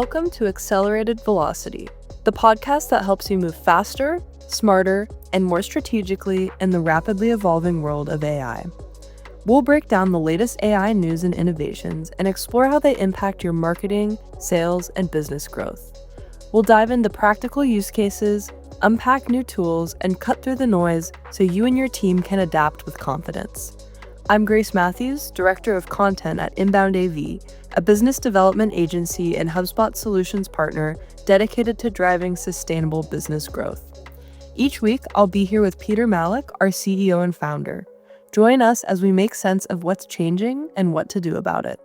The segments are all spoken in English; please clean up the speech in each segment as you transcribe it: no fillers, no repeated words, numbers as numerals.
Welcome to Accelerated Velocity, the podcast that helps you move faster, smarter, and more strategically in the rapidly evolving world of AI. We'll break down the latest AI news and innovations and explore how they impact your marketing, sales, and business growth. We'll dive into practical use cases, unpack new tools, and cut through the noise so you and your team can adapt with confidence. I'm Grace Matthews, Director of Content at Inbound AV, a business development agency and HubSpot solutions partner dedicated to driving sustainable business growth. Each week, I'll be here with Peter Malik, our CEO and founder. Join us as we make sense of what's changing and what to do about it.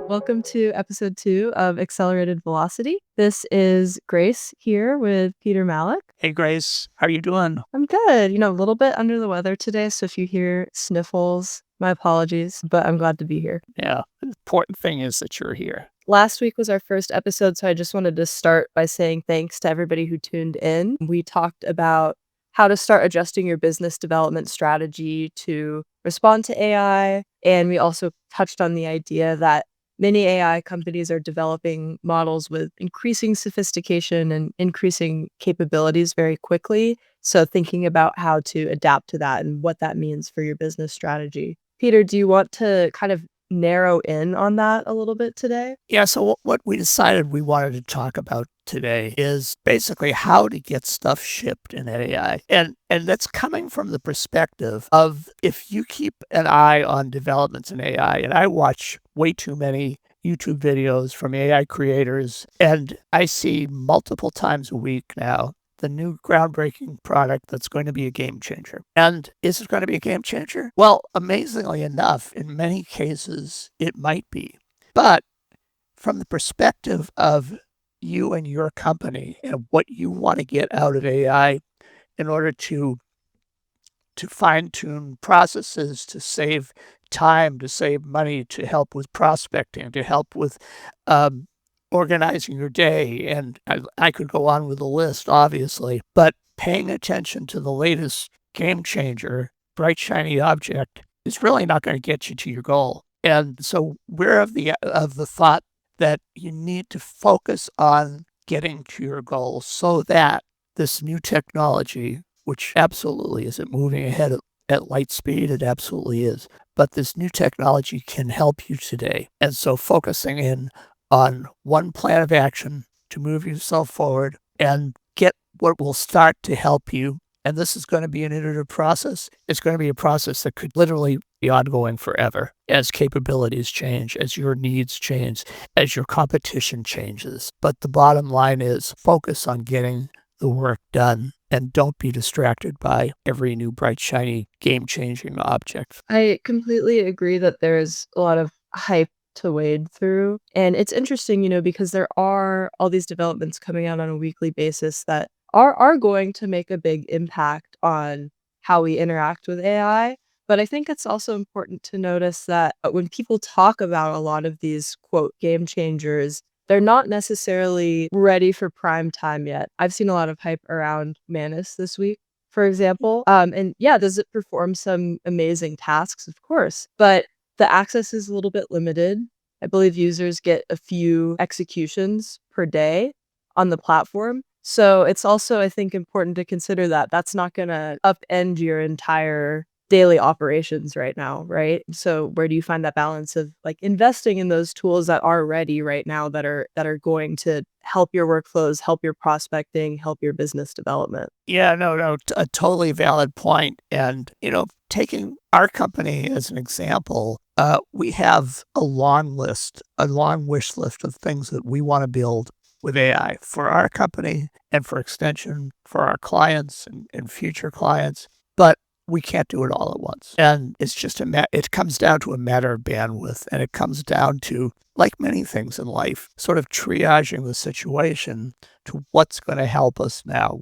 Welcome to episode 2 of Accelerated Velocity. This is Grace here with Peter Malik. Hey, Grace. How are you doing? I'm good. A little bit under the weather today, so if you hear sniffles, my apologies, but I'm glad to be here. Yeah, the important thing is that you're here. Last week was our first episode, so I just wanted to start by saying thanks to everybody who tuned in. We talked about how to start adjusting your business development strategy to respond to AI, and we also touched on the idea that many AI companies are developing models with increasing sophistication and increasing capabilities very quickly. So thinking about how to adapt to that and what that means for your business strategy. Peter, do you want to kind of narrow in on that a little bit today? Yeah, so what we decided we wanted to talk about today is basically how to get stuff shipped in AI. And that's coming from the perspective of if you keep an eye on developments in AI, and I watch way too many YouTube videos from AI creators, and I see multiple times a week now the new groundbreaking product that's going to be a game changer. And is it going to be a game changer? Well, amazingly enough, in many cases, it might be. But from the perspective of you and your company and what you want to get out of AI in order to fine-tune processes, to save time, to save money, to help with prospecting, to help with organizing your day. And I could go on with the list, obviously, but paying attention to the latest game changer, bright, shiny object is really not going to get you to your goal. And so we're of the thought that you need to focus on getting to your goal so that this new technology, which absolutely isn't moving ahead at light speed, it absolutely is, but this new technology can help you today. And so focusing in on one plan of action to move yourself forward and get what will start to help you. And this is going to be an iterative process. It's going to be a process that could literally be ongoing forever as capabilities change, as your needs change, as your competition changes. But the bottom line is focus on getting the work done and don't be distracted by every new bright, shiny, game-changing object. I completely agree that there's a lot of hype to wade through. And it's interesting, because there are all these developments coming out on a weekly basis that are going to make a big impact on how we interact with AI. But I think it's also important to notice that when people talk about a lot of these, quote, game changers, they're not necessarily ready for prime time yet. I've seen a lot of hype around Manus this week, for example. And yeah, does it perform some amazing tasks? Of course. But the access is a little bit limited. I believe users get a few executions per day on the platform. So it's also, I think, important to consider that that's not going to upend your entire daily operations right now, right? So where do you find that balance of like investing in those tools that are ready right now that are going to help your workflows, help your prospecting, help your business development? Yeah, no, a totally valid point. And, taking our company as an example, we have a long wish list of things that we want to build with AI for our company and for extension for our clients and future clients. But we can't do it all at once. And it's just it comes down to a matter of bandwidth. And it comes down to, like many things in life, sort of triaging the situation to what's going to help us now.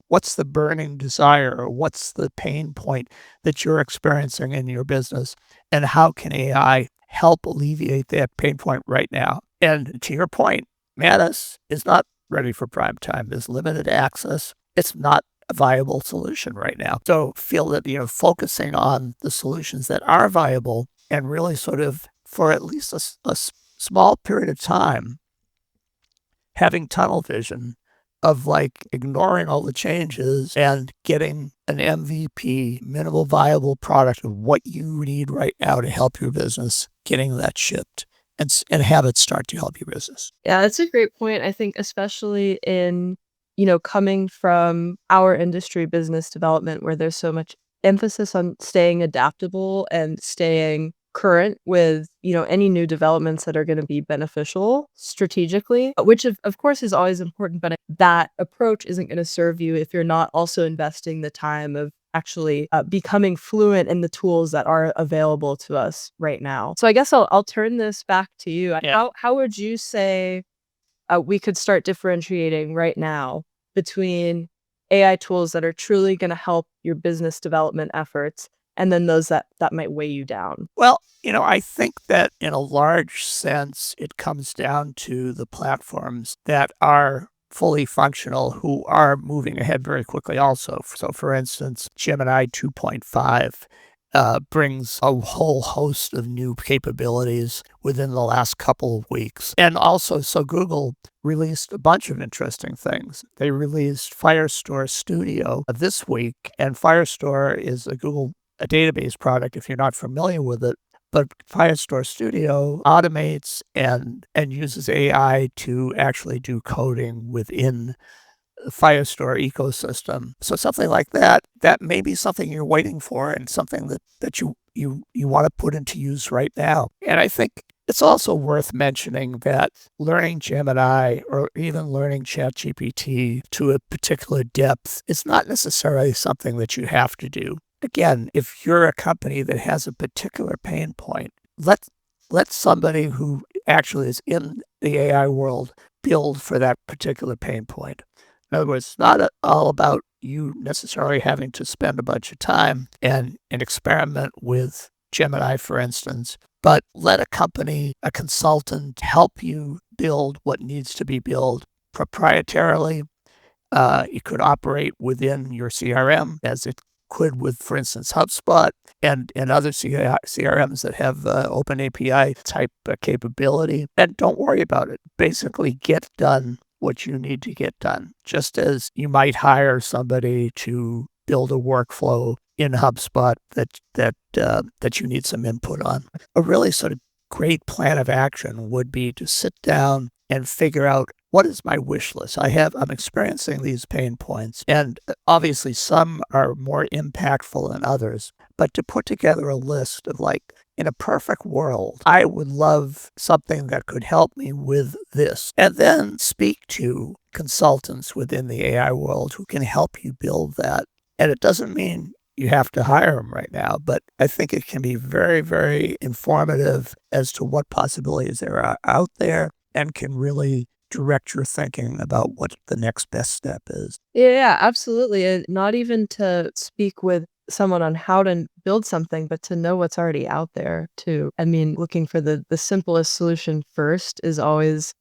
What's the burning desire, or what's the pain point that you're experiencing in your business? And how can AI help alleviate that pain point right now? And to your point, Manus is not ready for prime time. There's limited access. It's not a viable solution right now. So feel that, focusing on the solutions that are viable and really sort of for at least a small period of time, having tunnel vision of like ignoring all the changes and getting an MVP, minimal viable product of what you need right now to help your business, getting that shipped and have it start to help your business. Yeah, that's a great point. I think especially in, coming from our industry, business development, where there's so much emphasis on staying adaptable and staying current with, any new developments that are going to be beneficial strategically, which of course is always important, but that approach isn't going to serve you if you're not also investing the time of actually becoming fluent in the tools that are available to us right now. So I guess I'll turn this back to you. Yeah. How would you say we could start differentiating right now between AI tools that are truly going to help your business development efforts and then those that might weigh you down? Well, I think that in a large sense, it comes down to the platforms that are fully functional who are moving ahead very quickly also. So, for instance, Gemini 2.5 brings a whole host of new capabilities within the last couple of weeks. And also, so Google released a bunch of interesting things. They released Firestore Studio this week, and Firestore is a database product if you're not familiar with it. But Firestore Studio automates and uses AI to actually do coding within the Firestore ecosystem. So something like that may be something you're waiting for and something that you want to put into use right now. And I think it's also worth mentioning that learning Gemini or even learning ChatGPT to a particular depth is not necessarily something that you have to do. Again, if you're a company that has a particular pain point, let somebody who actually is in the AI world build for that particular pain point. In other words, it's not all about you necessarily having to spend a bunch of time and experiment with Gemini, for instance, but let a company, a consultant, help you build what needs to be built proprietarily. It could operate within your CRM as it could with, for instance, HubSpot and other CRMs that have open API type capability. And don't worry about it. Basically, get done what you need to get done. Just as you might hire somebody to build a workflow in HubSpot that you need some input on. A really sort of great plan of action would be to sit down and figure out, what is my wish list? I'm experiencing these pain points, and obviously some are more impactful than others, but to put together a list of like, in a perfect world, I would love something that could help me with this, and then speak to consultants within the AI world who can help you build that. And it doesn't mean you have to hire them right now, but I think it can be very, very informative as to what possibilities there are out there and can really direct your thinking about what the next best step is. Yeah, absolutely. And not even to speak with someone on how to build something, but to know what's already out there too. I mean, looking for the simplest solution first is always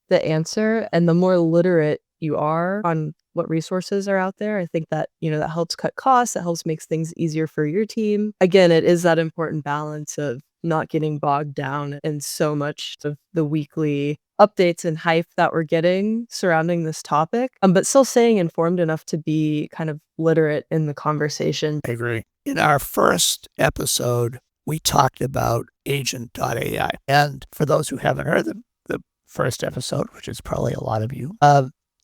the answer. And the more literate you are on what resources are out there, I think that, that helps cut costs, that helps makes things easier for your team. Again, it is that important balance of not getting bogged down in so much of the weekly updates and hype that we're getting surrounding this topic, but still staying informed enough to be kind of literate in the conversation. I agree. In our first episode, we talked about agent.ai. And for those who haven't heard the first episode, which is probably a lot of you,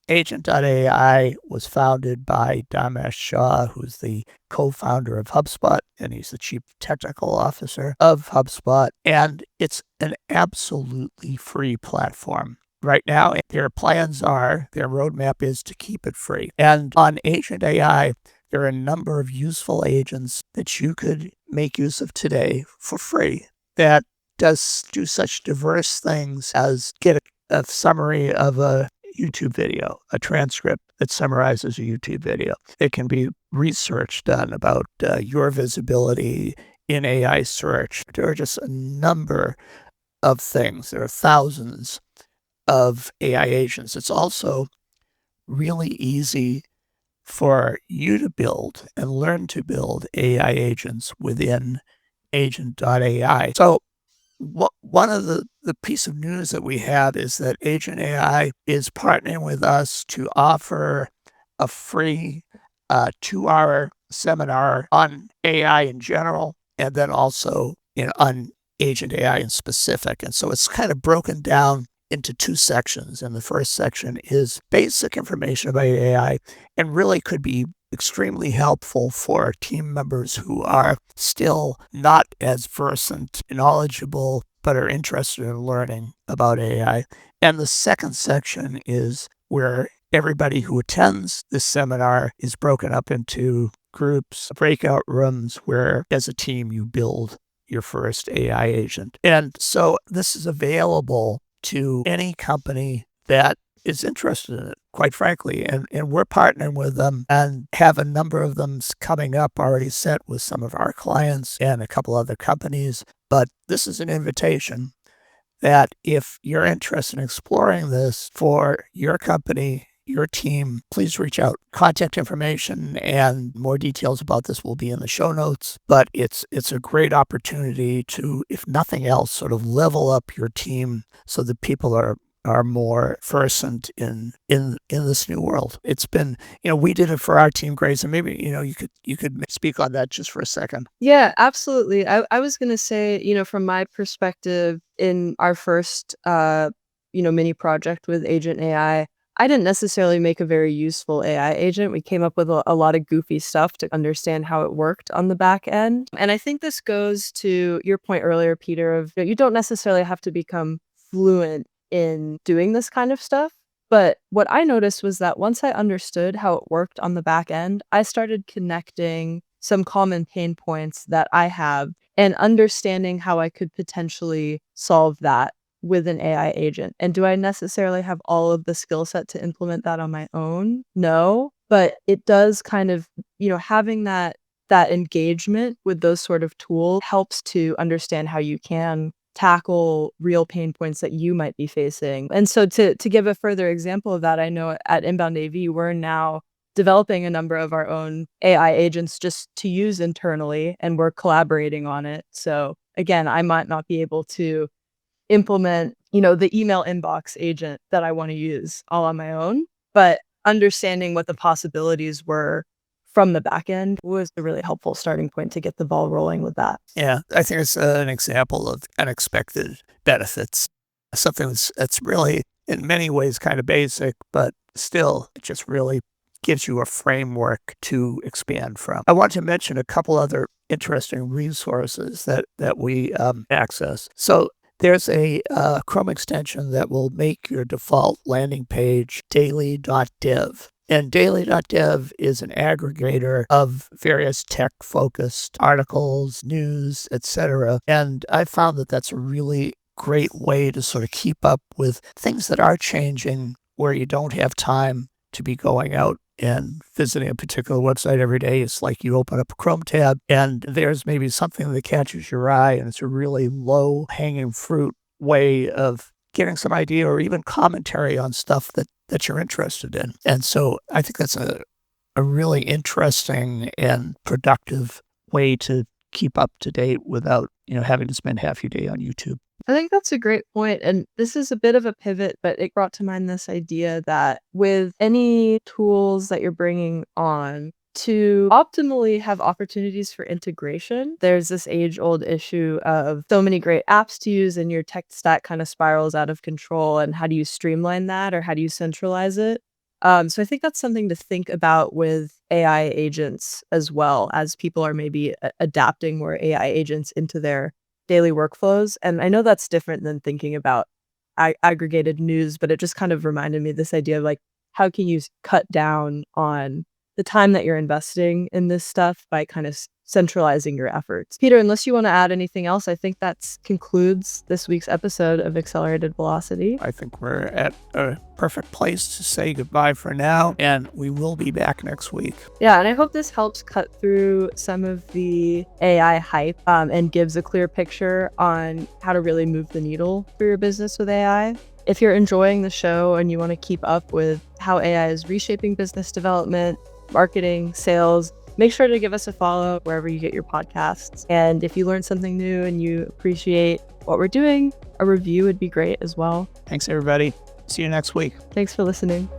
Agent.ai was founded by Dharmesh Shah, who's the co-founder of HubSpot, and he's the chief technical officer of HubSpot. And it's an absolutely free platform. Right now, their roadmap is to keep it free. And on Agent.ai, there are a number of useful agents that you could make use of today for free that do such diverse things as get a summary of a YouTube video, a transcript that summarizes a YouTube video. It can be research done about your visibility in AI search. There are just a number of things. There are thousands of AI agents. It's also really easy for you to build and learn to build AI agents within agent.ai. So One of the piece of news that we have is that Agent AI is partnering with us to offer a free 2-hour seminar on AI in general, and then also on Agent AI in specific. And so it's kind of broken down into 2 sections. And the first section is basic information about AI and really could be extremely helpful for team members who are still not as versant and knowledgeable, but are interested in learning about AI. And the second section is where everybody who attends this seminar is broken up into groups, breakout rooms, where as a team you build your first AI agent. And so this is available to any company that is interested in it, quite frankly. And we're partnering with them and have a number of them coming up already set with some of our clients and a couple other companies. But this is an invitation that if you're interested in exploring this for your company, your team, please reach out. Contact information and more details about this will be in the show notes. But it's a great opportunity to, if nothing else, sort of level up your team so that people are more versant in this new world. It's been, we did it for our team, Grace, and maybe, you could speak on that just for a second. Yeah, absolutely. I was gonna say, from my perspective in our first, mini project with Agent AI, I didn't necessarily make a very useful AI agent. We came up with a lot of goofy stuff to understand how it worked on the back end. And I think this goes to your point earlier, Peter, of you don't necessarily have to become fluent in doing this kind of stuff. But what I noticed was that once I understood how it worked on the back end, I started connecting some common pain points that I have and understanding how I could potentially solve that with an AI agent. And do I necessarily have all of the skill set to implement that on my own? No, but it does kind of, having that engagement with those sort of tools helps to understand how you can tackle real pain points that you might be facing. And so to give a further example of that, I know at Inbound AV, we're now developing a number of our own AI agents just to use internally, and we're collaborating on it. So again, I might not be able to implement, the email inbox agent that I want to use all on my own, but understanding what the possibilities were from the back end was a really helpful starting point to get the ball rolling with that. Yeah, I think it's an example of unexpected benefits. Something that's really, in many ways, kind of basic, but still, it just really gives you a framework to expand from. I want to mention a couple other interesting resources that we access. So there's a Chrome extension that will make your default landing page daily.dev. And daily.dev is an aggregator of various tech-focused articles, news, etc. And I found that that's a really great way to sort of keep up with things that are changing where you don't have time to be going out and visiting a particular website every day. It's like you open up a Chrome tab and there's maybe something that catches your eye, and it's a really low-hanging fruit way of getting some idea or even commentary on stuff that you're interested in. And so I think that's a really interesting and productive way to keep up to date without, having to spend half your day on YouTube. I think that's a great point. And this is a bit of a pivot, but it brought to mind this idea that with any tools that you're bringing on, to optimally have opportunities for integration, there's this age-old issue of so many great apps to use and your tech stack kind of spirals out of control. And how do you streamline that, or how do you centralize it? So I think that's something to think about with AI agents as well, as people are maybe adapting more AI agents into their daily workflows. And I know that's different than thinking about aggregated news, but it just kind of reminded me of this idea of like, how can you cut down on the time that you're investing in this stuff by kind of centralizing your efforts. Peter, unless you want to add anything else, I think that concludes this week's episode of Accelerated Velocity. I think we're at a perfect place to say goodbye for now, and we will be back next week. Yeah, and I hope this helps cut through some of the AI hype and gives a clear picture on how to really move the needle for your business with AI. If you're enjoying the show and you want to keep up with how AI is reshaping business development, marketing, sales, Make sure to give us a follow wherever you get your podcasts. And if you learned something new and you appreciate what we're doing, a review would be great as well. Thanks, everybody. See you next week. Thanks for listening.